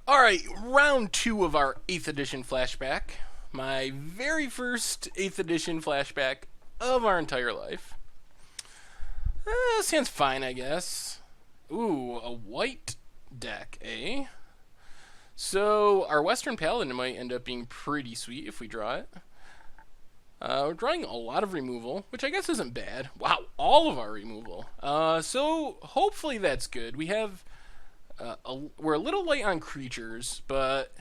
Alright, round 2 of our 8th edition flashback. My very first 8th edition flashback of our entire life. Sounds fine, I guess. Ooh, a white deck, eh? So, our Western Paladin might end up being pretty sweet if we draw it. We're drawing a lot of removal, which I guess isn't bad. Wow, all of our removal. So, hopefully that's good. We have... we're a little light on creatures, but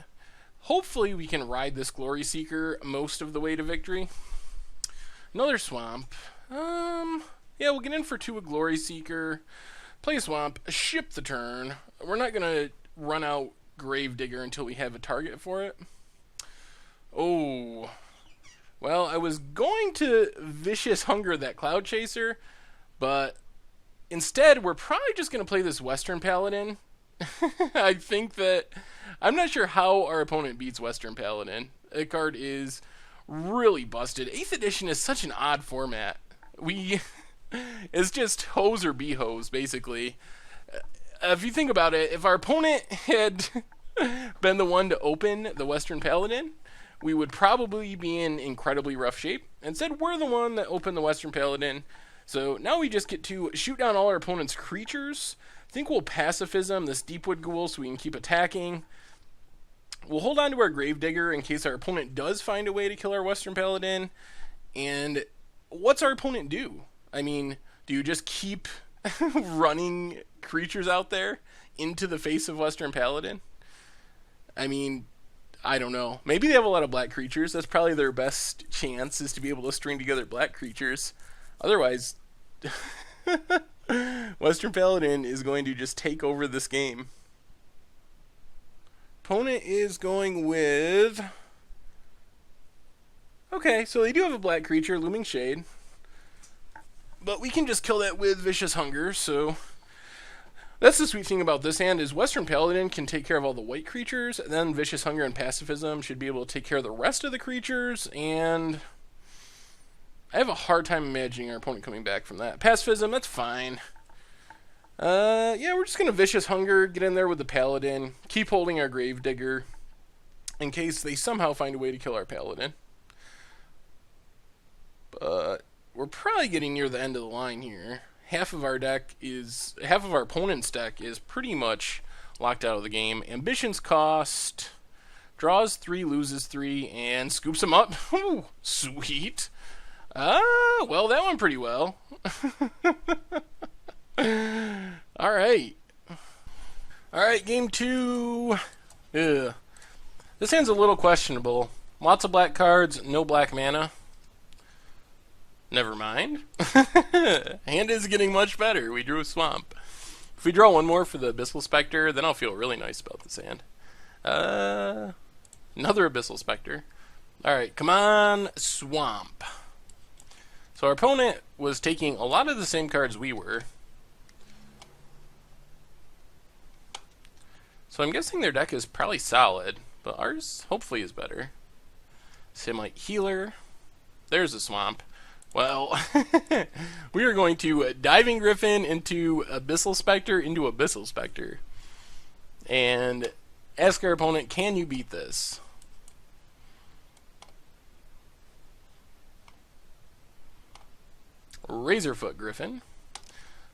hopefully we can ride this Glory Seeker most of the way to victory. Another Swamp. Yeah, we'll get in for 2 a Glory Seeker, play a Swamp, ship the turn. We're not going to run out Gravedigger until we have a target for it. Oh. Well, I was going to Vicious Hunger that Cloud Chaser, but instead we're probably just going to play this Western Paladin. I think that... I'm not sure how our opponent beats Western Paladin. That card is really busted. 8th edition is such an odd format. It's just hose or be hose, basically. If you think about it, if our opponent had been the one to open the Western Paladin, we would probably be in incredibly rough shape. Instead, we're the one that opened the Western Paladin. So now we just get to shoot down all our opponent's creatures. I think we'll Pacifism this Deepwood Ghoul so we can keep attacking. We'll hold on to our Gravedigger in case our opponent does find a way to kill our Western Paladin. And what's our opponent do? I mean, do you just keep running creatures out there into the face of Western Paladin? I mean, I don't know. Maybe they have a lot of black creatures. That's probably their best chance, is to be able to string together black creatures. Otherwise... Western Paladin is going to just take over this game. Opponent is going with... Okay, so they do have a black creature, Looming Shade. But we can just kill that with Vicious Hunger, so... That's the sweet thing about this hand, is Western Paladin can take care of all the white creatures, and then Vicious Hunger and Pacifism should be able to take care of the rest of the creatures, and... I have a hard time imagining our opponent coming back from that. Pacifism, that's fine. Yeah, we're just going to Vicious Hunger, get in there with the Paladin, keep holding our Gravedigger, in case they somehow find a way to kill our Paladin. But we're probably getting near the end of the line here. Half of our opponent's deck is pretty much locked out of the game. Ambition's cost, draws 3, loses 3, and scoops them up. Ooh, sweet. Well, that went pretty well. Alright. Alright, game 2. Ugh. This hand's a little questionable. Lots of black cards, no black mana. Never mind. Hand is getting much better. We drew a Swamp. If we draw one more for the Abyssal Spectre, then I'll feel really nice about this hand. Another Abyssal Spectre. Alright, come on, Swamp. So our opponent was taking a lot of the same cards we were. So I'm guessing their deck is probably solid, but ours hopefully is better. Samite Healer. There's a Swamp. Well, we are going to Diving Griffin into Abyssal Spectre into Abyssal Spectre. And ask our opponent, can you beat this? Razorfoot Griffin.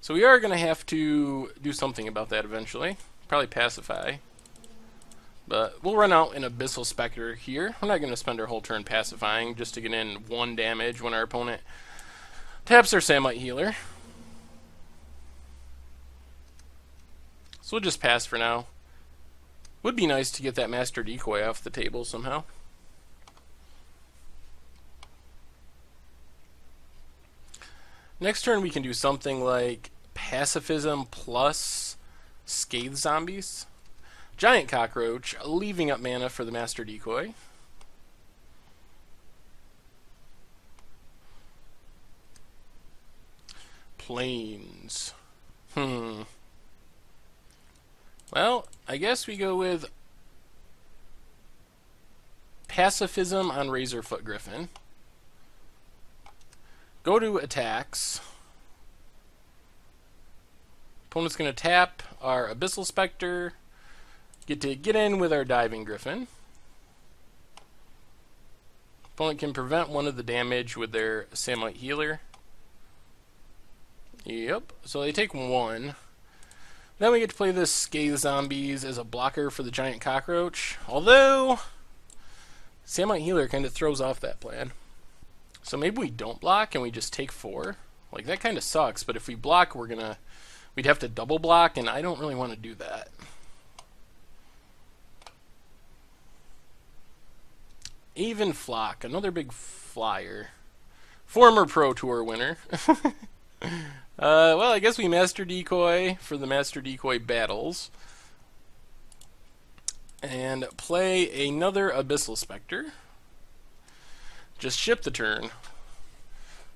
So we are going to have to do something about that eventually. Probably pacify. But we'll run out an Abyssal Spectre here. We're not going to spend our whole turn pacifying just to get in 1 damage when our opponent taps their Samite Healer. So we'll just pass for now. Would be nice to get that Master Decoy off the table somehow. Next turn we can do something like Pacifism plus Scathe Zombies. Giant Cockroach, leaving up mana for the Master Decoy. Plains. Well, I guess we go with Pacifism on Razorfoot Griffin. Go to attacks. Opponent's going to tap our Abyssal Spectre, Get to get in with our Diving Griffin. Opponent can prevent one of the damage with their Samite Healer. Yep, so they take one. Then we get to play this Scathe Zombies as a blocker for the Giant Cockroach. Although, Samite Healer kind of throws off that plan. So maybe we don't block and we just take 4. Like, that kind of sucks, but if we block, we'd have to double block, and I don't really want to do that. Aven Flock, another big flyer. Former Pro Tour winner. Well, I guess we Master Decoy for the Master Decoy battles. And play another Abyssal Spectre. Just ship the turn.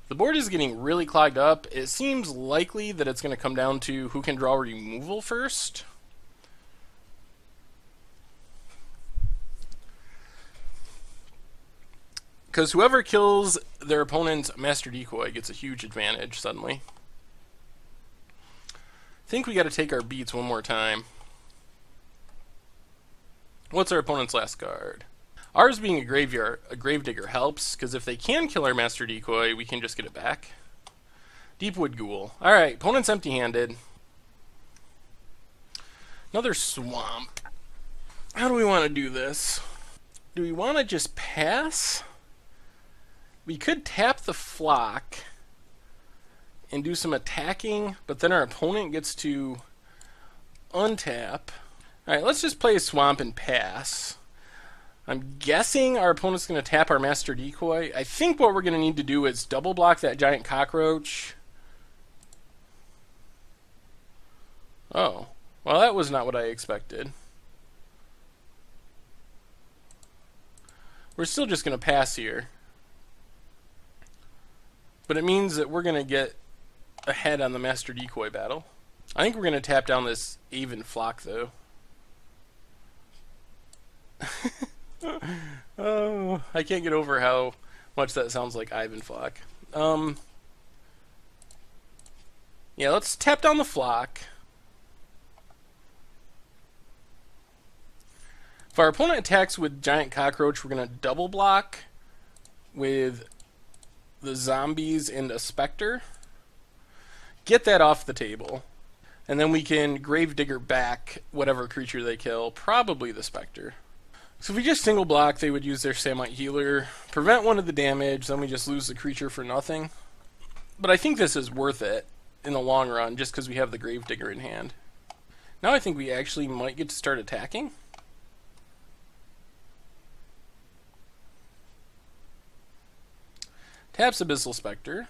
The board is getting really clogged up. It seems likely that it's going to come down to who can draw removal first. Because whoever kills their opponent's Master Decoy gets a huge advantage suddenly. I think we got to take our beats one more time. What's our opponent's last card? Ours being a Gravedigger helps, because if they can kill our Master Decoy, we can just get it back. Deepwood Ghoul. Alright, opponent's empty-handed. Another Swamp. How do we want to do this? Do we want to just pass? We could tap the Flock and do some attacking, but then our opponent gets to untap. Alright, let's just play a Swamp and pass. I'm guessing our opponent's going to tap our Master Decoy. I think what we're going to need to do is double block that Giant Cockroach. Oh, well, that was not what I expected. We're still just going to pass here. But it means that we're going to get ahead on the Master Decoy battle. I think we're going to tap down this Aven Flock, though. Oh, I can't get over how much that sounds like Aven Flock. Yeah, let's tap down the Flock. If our opponent attacks with Giant Cockroach, we're going to double block with the Zombies and a Spectre. Get that off the table. And then we can Gravedigger back whatever creature they kill, probably the Spectre. So if we just single block, they would use their Samite Healer, prevent one of the damage, then we just lose the creature for nothing. But I think this is worth it in the long run, just because we have the Gravedigger in hand. Now I think we actually might get to start attacking. Taps Abyssal Spectre.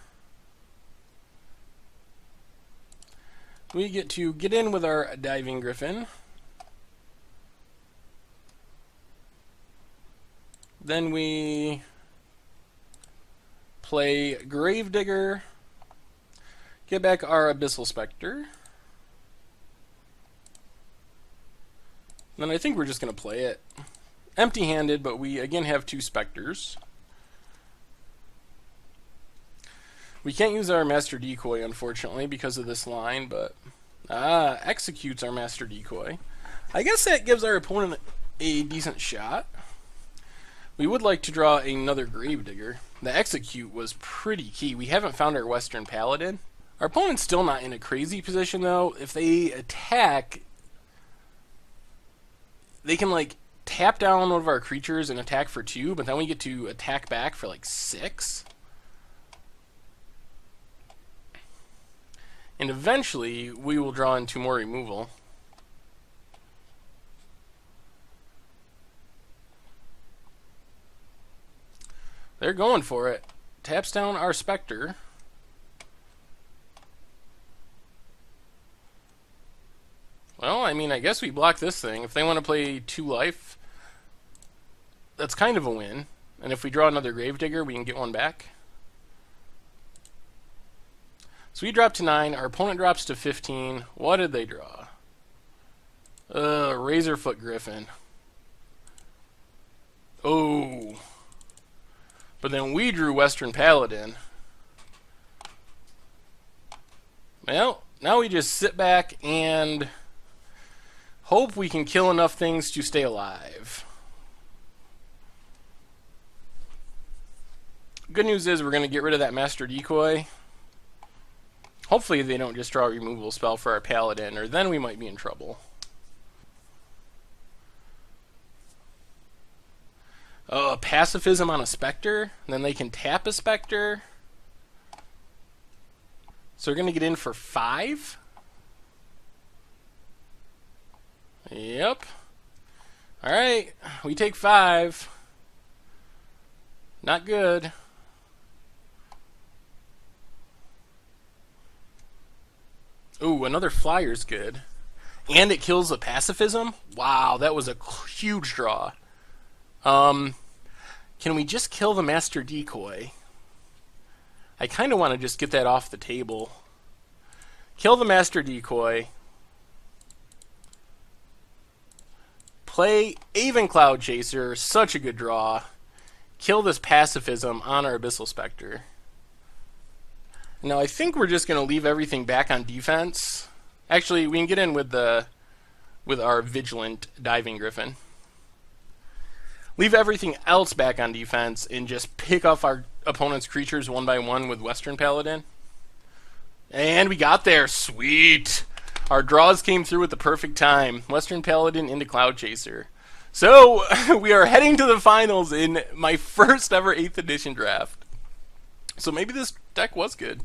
We get to get in with our Diving Griffin. Then we play Gravedigger, get back our Abyssal Spectre. Then I think we're just going to play it empty-handed, but we again have 2 Spectres. We can't use our Master Decoy, unfortunately, because of this line, but executes our Master Decoy. I guess that gives our opponent a decent shot. We would like to draw another Gravedigger. The execute was pretty key. We haven't found our Western Paladin. Our opponent's still not in a crazy position, though. If they attack, they can, like, tap down one of our creatures and attack for 2, but then we get to attack back for, like, 6. And eventually, we will draw in 2 more removal. They're going for it. Taps down our Spectre. Well, I mean, I guess we block this thing. If they want to play 2 life, that's kind of a win. And if we draw another Gravedigger, we can get one back. So we drop to 9. Our opponent drops to 15. What did they draw? Razorfoot Griffin. Oh. But then we drew Western Paladin. Well, now we just sit back and Hope we can kill enough things to stay alive. Good news is we're going to get rid of that Master Decoy. Hopefully they don't just draw a removal spell for our Paladin, or then we might be in trouble. Oh, Pacifism on a Spectre. Then they can tap a Spectre. So we're going to get in for 5? Yep. Alright, we take 5. Not good. Ooh, another flyer's good. And it kills the Pacifism? Wow, that was a huge draw. Can we just kill the Master Decoy? I kind of want to just get that off the table. Kill the Master Decoy. Play Aven Cloud Chaser, such a good draw. Kill this Pacifism on our Abyssal Spectre. Now I think we're just going to leave everything back on defense. Actually, we can get in with our Vigilant Diving Griffin. Leave everything else back on defense and just pick off our opponent's creatures one by one with Western Paladin. And we got there. Sweet! Our draws came through at the perfect time. Western Paladin into Cloud Chaser. So, we are heading to the finals in my first ever 8th edition draft. So maybe this deck was good.